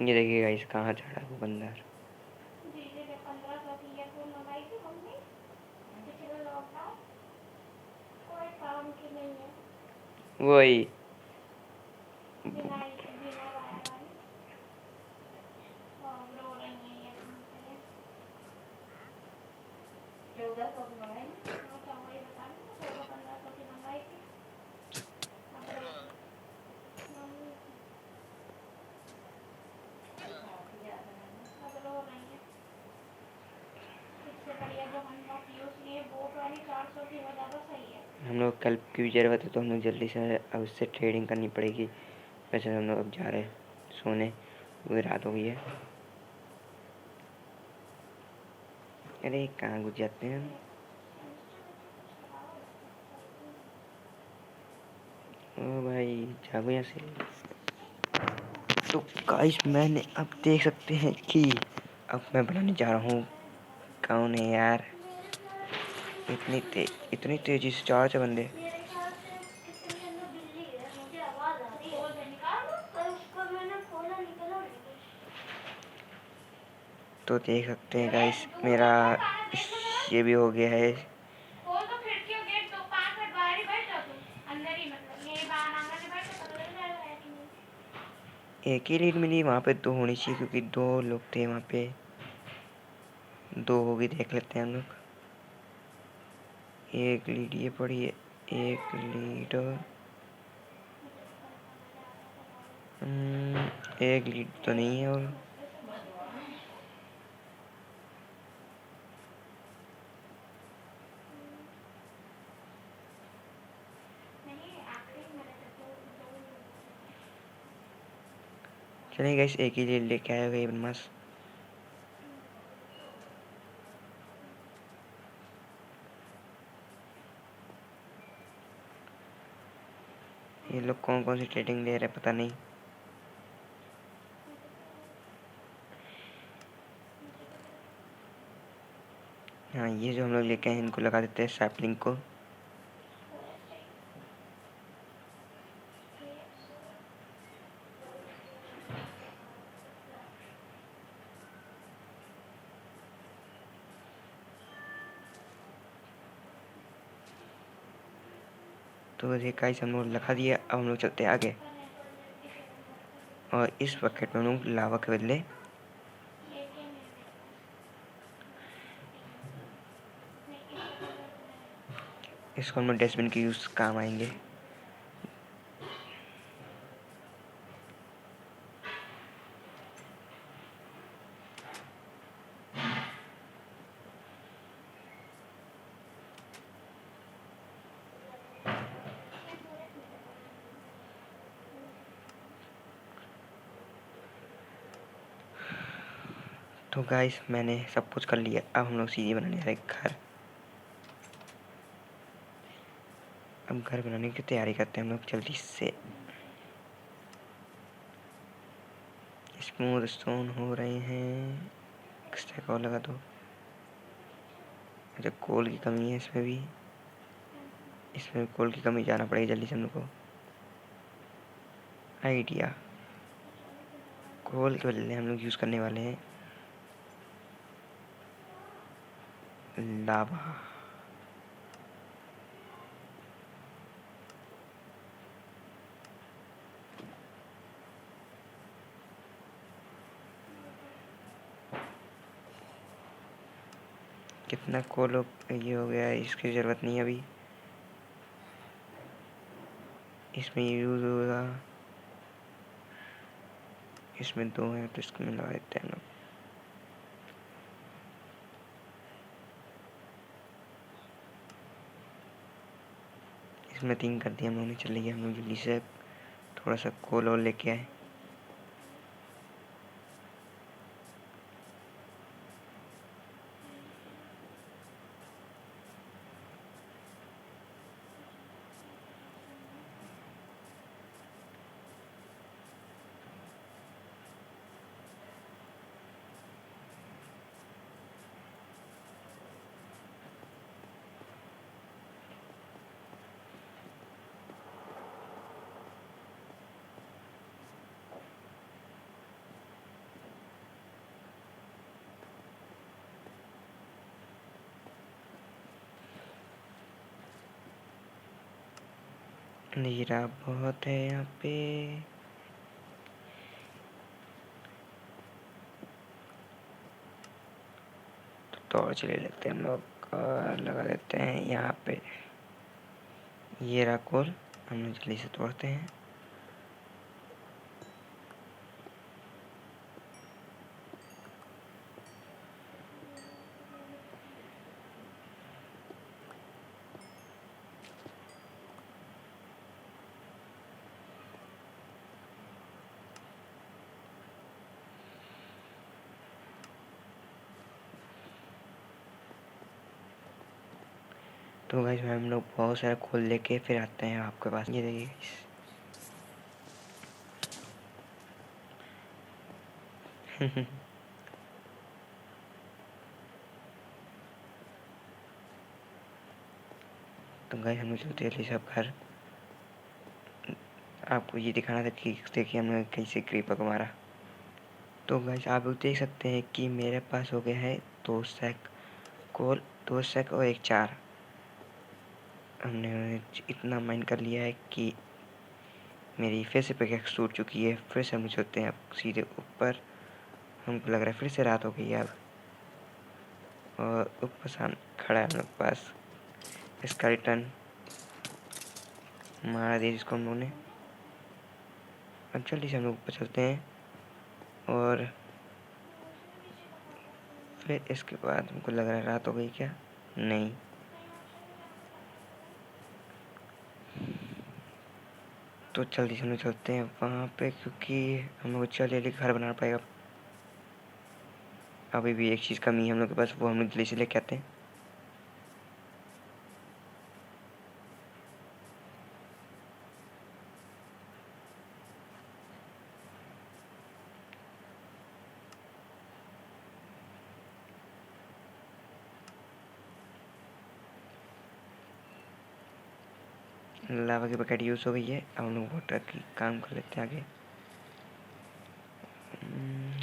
[SPEAKER 1] ये देखिएगा इस कहाँ चढ़ा वो बंदर। वही। हम लोग कल की भी ज़रूरत है तो हम लोग जल्दी से अब उससे ट्रेडिंग करनी पड़ेगी। वैसे हम लोग अब जा रहे हैं सोने, पूरी रात हो गई है। अरे कहाँ घुस जाते हैं हम। ओ भाई जागो यहाँ से। तो गाइस मैंने अब देख सकते हैं कि अब मैं बनाने जा रहा हूँ। कौन है यार इतनी तेजी से चार से बंदे। तो देख सकते हैं गाइस मेरा ये भी हो गया है। एक ही लीड मिली, वहाँ पे दो होनी चाहिए क्योंकि दो लोग थे वहाँ पे। दो होगी, देख लेते हैं हम लोग। एक लीड ये पड़ी है, एक लीड एक लीड तो नहीं है। और चलिए गाइस एक ही लीड लेके आया गई बदमाश। ये लोग कौन कौन सी ट्रेडिंग ले रहे हैं पता नहीं। हाँ ये जो हम लोग लेके आए इनको लगा देते हैं सैपलिंग को। तो ये गाइस हम लोग लगा दिया। अब हम लोग चलते हैं आगे और इस बकेट में हम लोग लावा के बदले इसको हम लोग डस्टबिन के यूज काम आएंगे। तो गाइस मैंने सब कुछ कर लिया। अब हम लोग सीढ़ी बनाने जा रहे हैं घर। अब घर बनाने की तैयारी करते हैं हम लोग जल्दी से। स्मूथ स्टोन हो रहे हैं। एक्स्ट्रा और लगा दो। अच्छा कोल की कमी है इसमें भी। इसमें कोल की कमी जाना पड़ेगी जल्दी से हम लोग को। आइडिया कोल के बदले हम लोग यूज़ करने वाले हैं लावा। कितना कोल ये हो गया है, इसकी ज़रूरत नहीं है अभी। इसमें यूज़ होगा। इसमें दो है तो इसको में लगा देते हैं हम लोग। इसमें 3 कर दिया हम लोगों ने। चलिए हम लोग जल्दी से थोड़ा सा कोल और लेके आए। अंधेरा बहुत है यहाँ पे। तो टॉर्च ले लेते हैं हम लोग और लगा देते हैं यहाँ पे। ये रहा कोल, हम लोग जल्दी से तोड़ते हैं। तो गाइस हम लोग बहुत सारा खोल लेके फिर आते हैं आपके पास। ये देखिए तो गाइस हम लोग चलते हैं सब घर। आपको ये दिखाना था कि देखिए हमने कैसे क्रीपर को मारा। तो गाइस आप लोग देख सकते हैं कि मेरे पास हो गया है 2 सैक कोल, 2 सैक और 1 चार। हमने इतना माइन कर लिया है कि मेरी फिर से पिकैक्स टूट चुकी है। फिर से हम चलते हैं अब सीधे ऊपर। हमको लग रहा है फिर से रात हो गई है अब। और ऊपर सामने खड़ा है हम लोग के पास इसका रिटर्न मारा दिया जिसको हम लोगों ने। अब जल्दी से हम लोग ऊपर चलते हैं और फिर इसके बाद हमको लग रहा है रात हो गई क्या? नहीं। तो जल्दी से हम लोग चलते हैं वहाँ पे क्योंकि हम लोग जल्दी घर बनाना पड़ेगा। अभी भी एक चीज़ कमी है हम लोग के पास, वो हम लोग जल्दी से लेके आते हैं। लावा की बकेट यूज़ हो गई है। अब हम लोग वाटर की काम कर लेते हैं आगे।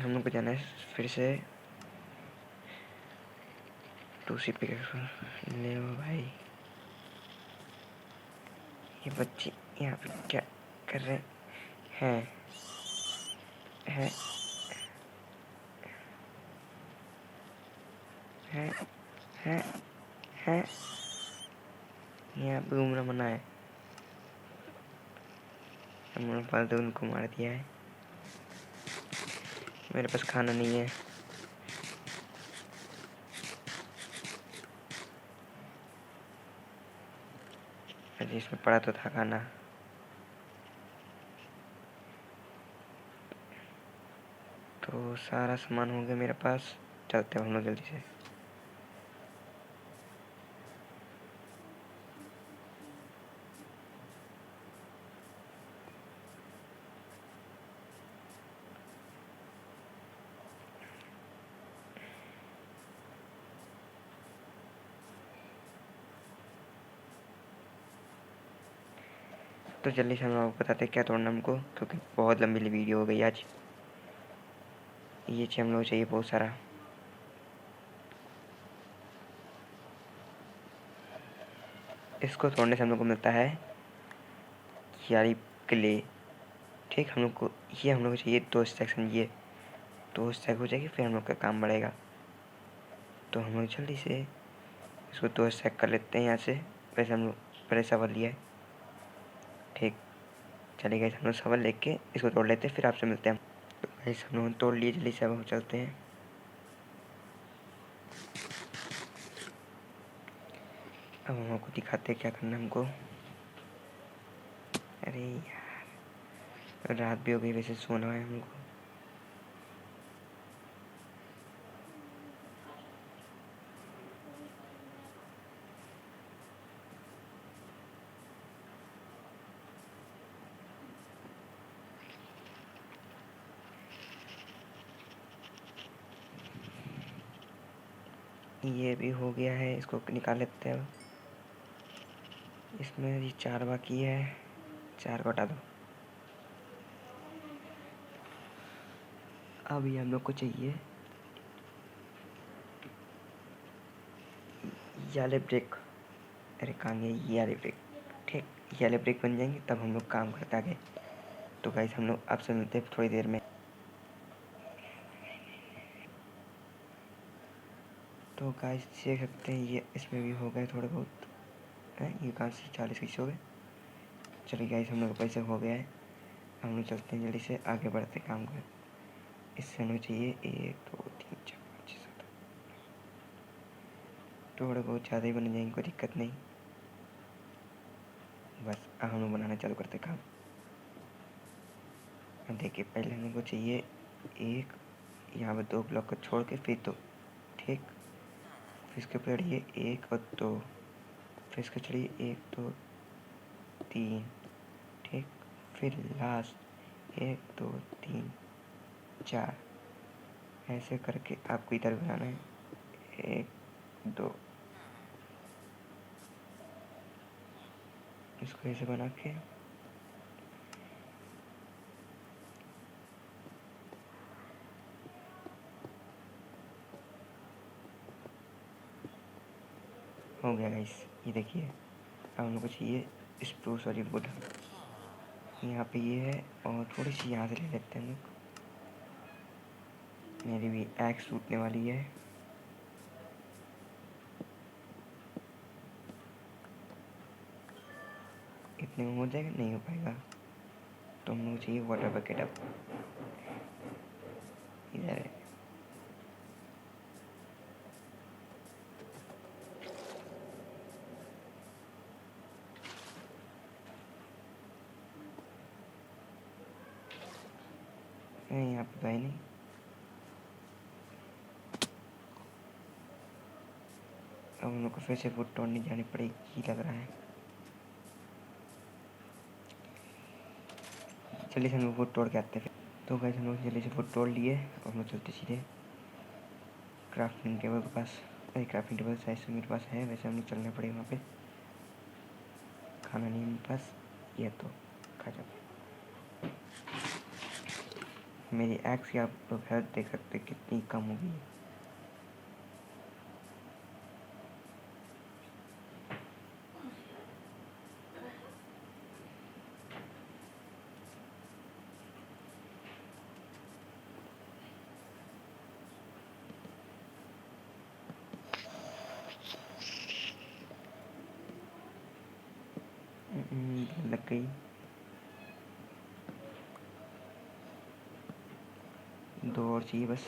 [SPEAKER 1] हम लोग को जाना है फिर से दूसरी पे। ले भाई, ये बच्चे यहाँ पे क्या कर रहे हैं? हैं हैं हैं हैं यहाँ पे घूमना मना है। हमने फालतू उनको मार दिया है। मेरे पास खाना नहीं है। अरे इसमें पड़ा तो था खाना। तो सारा सामान हो गया मेरे पास। चलते हैं हम लोग जल्दी से। तो जल्दी से हम लोग बताते हैं क्या तोड़ना हमको, क्योंकि बहुत लंबी वीडियो हो गई आज। ये चाहिए हम लोग चाहिए बहुत सारा। इसको तोड़ने से हम लोग को मिलता है यारी क्ले। ठीक, हम लोग को ये हम लोग को चाहिए 2 सेक्शन। ये 2 स्टैक हो जाएगी फिर हम लोग का काम बढ़ेगा। तो हम लोग जल्दी से इसको 2 स्टैक कर लेते हैं यहाँ से। वैसे हम लोग पहले सवाल लिया है। ठीक, चलिए गए हम लोग सवाल लेके इसको तोड़ लेते हैं फिर आपसे मिलते हैं। तो गैस हम लोग तोड़ लिए, जल्दी से अब हम चलते हैं। अब हम आपको दिखाते हैं क्या करना है हमको। अरे यार, रात भी हो गई, वैसे सोना है हमको। ये भी हो गया है, इसको निकाल लेते हैं। इसमें ये 4 बाकी है, 4 को हटा दो। अब ये हम लोग को चाहिए याले ब्रेक। अरे कहाँ गया ये याले ब्रेक? ठीक, ये वाले ब्रिक बन जाएंगे तब हम लोग काम करते आगे। तो गाइस हम लोग आपसे मिलते हैं थोड़ी देर में। तो गाइस देख सकते हैं ये इसमें भी हो गए थोड़े बहुत हैं। ये कहाँ से 40 कैसे हो गए। चलिए गाइस हम लोग का पैसा हो गया है। हम लोग चलते हैं जल्दी से आगे बढ़ते काम कर। इससे हमें चाहिए 1 2 3 4 5 6 7 थोड़े बहुत ज़्यादा ही बन जाएंगे, कोई दिक्कत नहीं। बस अब हम लोग बनाना चालू करते काम। अब देखिए पहले हम लोग को चाहिए एक, यहाँ पर 2 ब्लॉक को छोड़ के फिर 2, ठीक। फिर इसके ऊपर चढ़िए 1 और 2, फिर इसके चढ़िए 1 2 3, ठीक। फिर लास्ट 1 2 3 4, ऐसे करके आपको इधर बनाना है 1 2। इसको ऐसे बना के हो गया गाइस। ये देखिए अब हम लोग को चाहिए स्प्रूस और वुड। यहाँ पे ये है और थोड़ी सी यहाँ से ले लेते हैं हम लोग। मेरी भी एक्स टूटने वाली है। इतने में हो जाएगा, नहीं हो पाएगा। तो हम लोग चाहिए वाटर बकेट। अब इधर है। नहीं यहाँ पे भाई नहीं। अब हम लोग को फिर से वुड तोड़ने जानी पड़ेगी लग रहा है। चलिए हम लोग वुड तोड़ के आते हैं फिर। तो गाइस हम लोग जल्दी से वुड तोड़ लिए और हम लोग चलते सीधे क्राफ्टिंग टेबल के पास। अरे क्राफ्टिंग टेबल शायद से मेरे पास है, वैसे हम लोग चलना पड़ेगा वहाँ पे। खाना नहीं है मेरे पास, ये तो खा जाते। मेरी एक्स की आप लोग हेल्थ देख सकते हैं कितनी कम हो गई है। लग गई। 2 और चाहिए बस।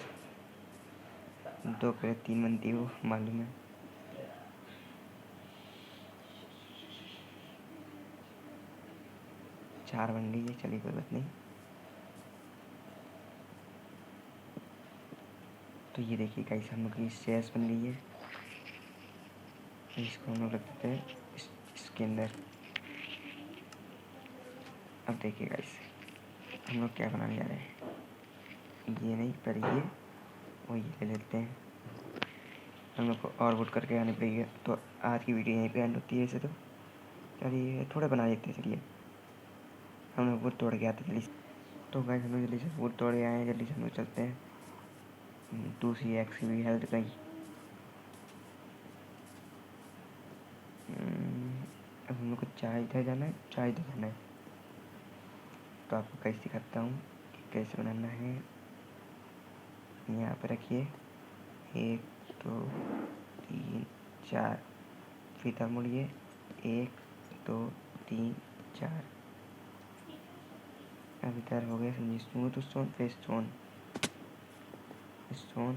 [SPEAKER 1] 2 पे 3 बनती है वो मालूम है। चार बन गई है, चलिए कोई बात नहीं। तो ये देखिए गाइस हम लोग की स्टेयर्स बन गई है। इसको हम लोग रख देते हैं इसके अंदर। अब देखिए गाइस हम लोग क्या बनाने जा रहे हैं। ये नहीं पर ये वो ये ले लेते हैं। हम लोग को और वोट करके आने पड़ेगी। तो आज की वीडियो यहीं पे एंड होती है। ऐसे तो चलिए थोड़ा बना लेते हैं। चलिए हम लोग वोट तोड़ के आते जल्दी से। तो गाइस हम लोग जल्दी से वोट तोड़ के आए हैं, जल्दी से हम लोग चलते हैं। दूसरी एक्स की भी हेल्थ गई। अब हम लोग को चाय इधर जाना है, चाय इधर जाना है। तो आपको कैसे दिखाता हूँ कि कैसे बनाना है। यहाँ पर रखिए 1 2 3 4, फिर इधर मुड़िए 1 2 3 4। अब इधर हो गया समझिए स्मूथ स्टोन, फिर stone stone,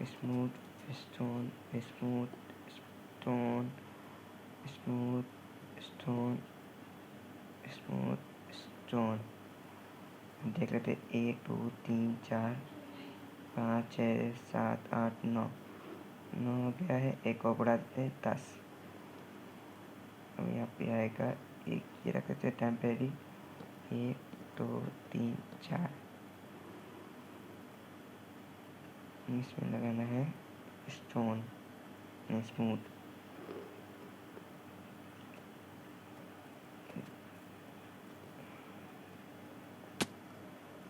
[SPEAKER 1] smooth stone, smooth stone, smooth stone, smooth stone. देख लेते 1 2 3 4 5 6 7 8 9। 9 हो गया है। एक और बढ़ा देते हैं 10। अब यहाँ पे आएगा एक, ये रख देते हैं टेम्परेरी 1 2 3 4। इसमें लगाना है स्टोन स्मूथ।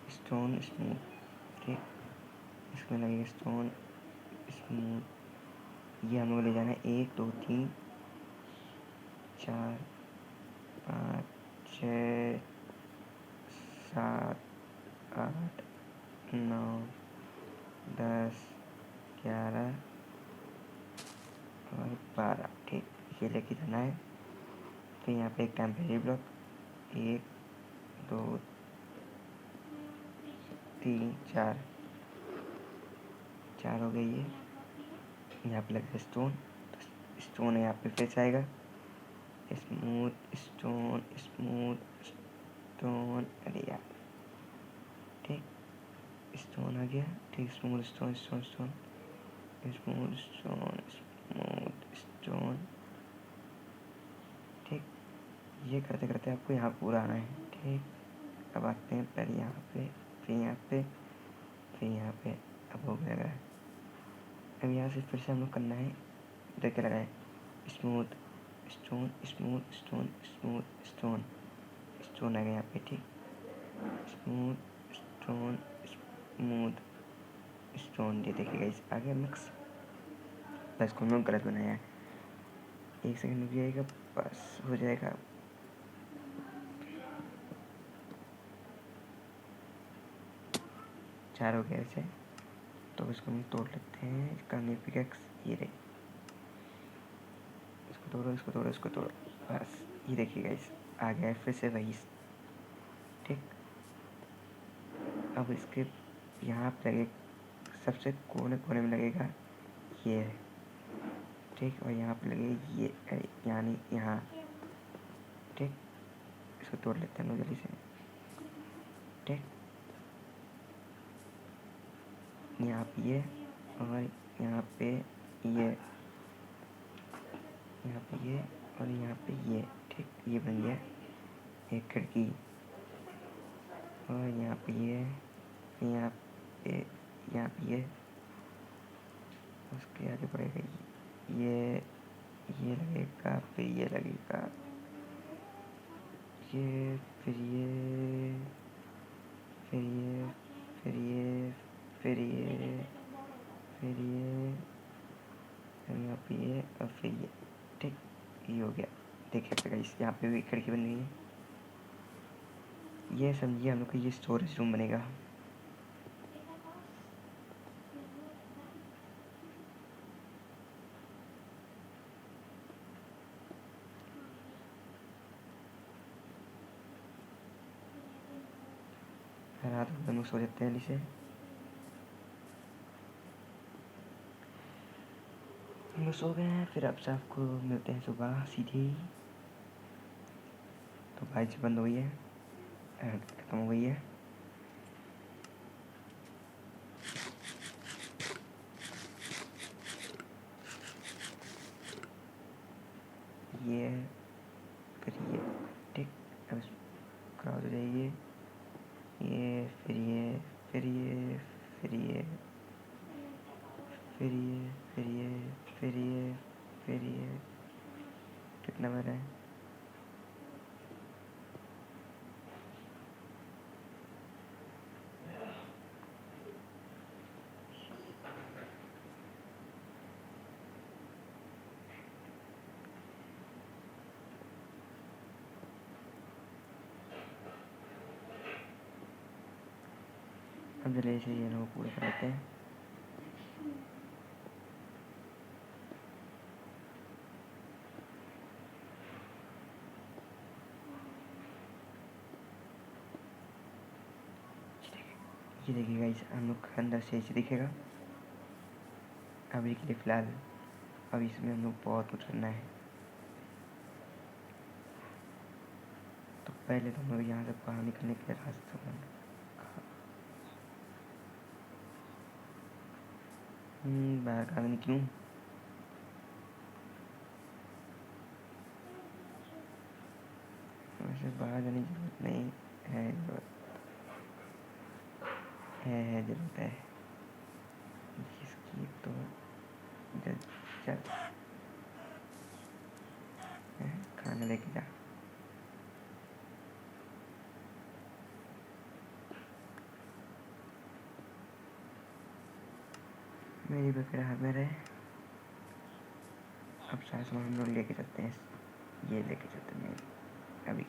[SPEAKER 1] स्टोन स्मूथ, ठीक। इसमें लगेगा स्टोन स्मूथ। ये हम लोग ले जाना है 1 2 3 4 5 6 7 8 9 10 11 और 12। ठीक, ये लेके जाना है। फिर यहाँ पे एक टेम्परेरी ब्लॉक, 1 2 3 4 4 हो गई। ये यहाँ पे लगेगा स्टोन, तो स्टोन यहाँ पे फिर से आएगा। स्मूथ स्टोन, स्मूथ स्टोन, अरे यार, ठीक, स्टोन आ गया। ठीक, smooth stone, stone stone, smooth stone, smooth stone. ठीक, ये करते करते आपको यहाँ पूरा आना है। ठीक, अब आते हैं पहले यहाँ पे, फिर यहाँ पे, फिर यहाँ पे। अब हो गया। अब यहाँ से फिर से हम लोग करना है, इधर क्या लगाए, smooth stone, smooth stone, smooth stone, stone आ गया यहाँ पे। ठीक, स्मूथ स्टोन, स्मूथ स्टोन, ये देखिएगा इस आगे मिक्स। बस को हम लोग गलत बनाया है, 1 सेकंड रुक जाएगा, बस हो जाएगा। चार हो गया ऐसे, तो इसको हम तोड़ लेते हैं। इसका न्यू पिकैक्स ये रही, इसको तोड़ो, इसको तोड़ो, इसको तोड़ो, बस ये देखिएगा इस आ गया है फिर से वही। ठीक, अब इसके यहाँ पे लगे, सबसे कोने कोने में लगेगा ये। ठीक, और यहाँ पे लगे ये, यानी यहाँ। ठीक, इसको तोड़ लेते हैं जल्दी से। ठीक, यहाँ पे ये और यहाँ पे ये, यहाँ पे ये और यहाँ पे ये। ठीक, ये बन गया एक खिड़की। और यहाँ पे ये, यहाँ पे, यहाँ पे ये, उसके आगे पड़ेगा ये लगेगा, फिर ये लगेगा, ये, फिर ये, फिर ये, फिर ये, फिर ये, फिर ये, फिर यहाँ पे ये और फिर ये। ठीक, ये हो गया। देखिए गाइस, यहाँ पे भी खिड़की बन गई है। ये समझिए हम लोग का ये स्टोरेज रूम बनेगा। रात को हम लोग सो जाते हैं इसे। हम लोग सो गए हैं, फिर अब से आपको मिलते हैं सुबह सीधे ही। तो बारिश बंद हो गई है, ख़त्म हो गई है। ये फिर ये। ठीक, अब क्रॉस हो जाइए, ये फिर ये, फिर ये, फिर ये, फिर ये, फिर ये, फिर ये, फिर ये। कितना बन रहा है? अब जल्दी से ये लोग पूरा कर लेते हैं। ये देखिएगा, इस हम लोग का अंदर से ऐसे दिखेगा। अभी के लिए फ़िलहाल अब इसमें हम लोग बहुत कुछ करना है। तो पहले तो हम लोग यहाँ से बाहर निकलने के लिए रास्ता बना। बाहर कहाँ निकलूँ? वैसे बाहर जाने की ज़रूरत नहीं है, ज़रूरत है इसकी। तो चल खाना लेके जा। मेरी बकरा हाथ में रहे। अब सारा सामान हम लोग लेके चलते हैं, ये लेके चलते हैं। अभी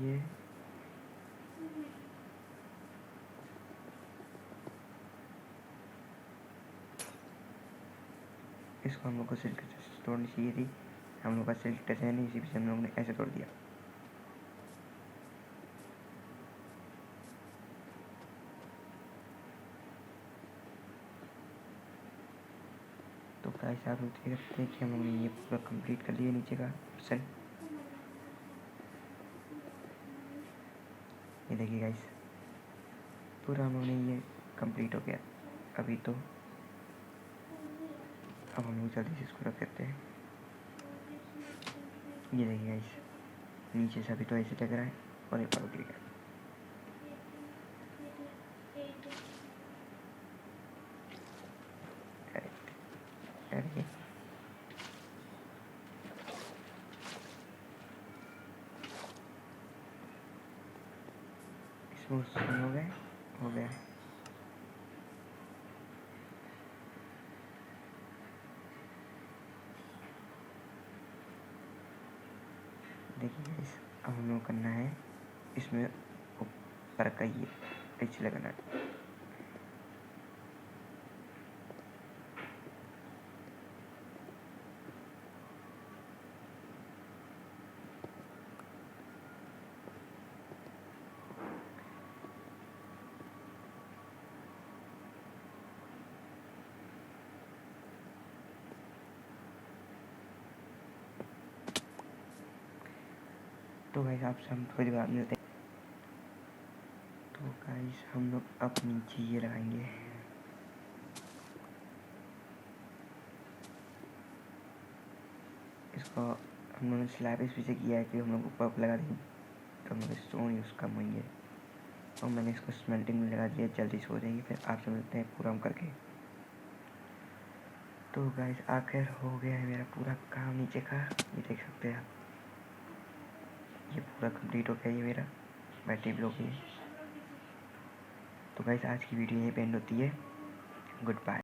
[SPEAKER 1] ये इसको हम लोग को सिल्क तोड़नी चाहिए थी, हम लोग का सिल्क टच है नहीं, इसी से हम लोग ने ऐसे तोड़ दिया। तो गाइस आप लोग देख सकते हैं कि हम लोग ने ये पूरा कंप्लीट कर लिया नीचे का पोर्शन। ये देखिए गाइस पूरा हम लोग ने ये कंप्लीट हो गया। अभी तो अब हम लोग जल्दी से इसको रख देते हैं। ये देखिए गाइस नीचे से अभी तो ऐसे लग रहा है और एक बार गिर गया। अरे इसमें हो गया। देखिए गाइस अब हम लोग करना है इसमें ऊपर का ये पिच लगाना है। तो गाइस आपसे हम थोड़ी देर बाद मिलते हैं। तो गाइस हम लोग अब नीचे ये लगाएंगे। इसको हम लोगों ने स्लैब इस पीछे किया है कि हम लोग ऊपर लगा देंगे तो हम लोग स्टोन यूज़ कम होंगे, और मैंने इसको स्मेल्टिंग में लगा दिया, जल्दी से हो जाएंगे। फिर आपसे मिलते हैं पूरा हम करके। तो गाइस आखिर हो गया है मेरा पूरा काम नीचे का, ये देख सकते हैं आप, ये पूरा कंप्लीट हो गया ये मेरा बैटरी ब्लॉक है। तो गाइस आज की वीडियो यहीं पे एंड होती है। Good bye.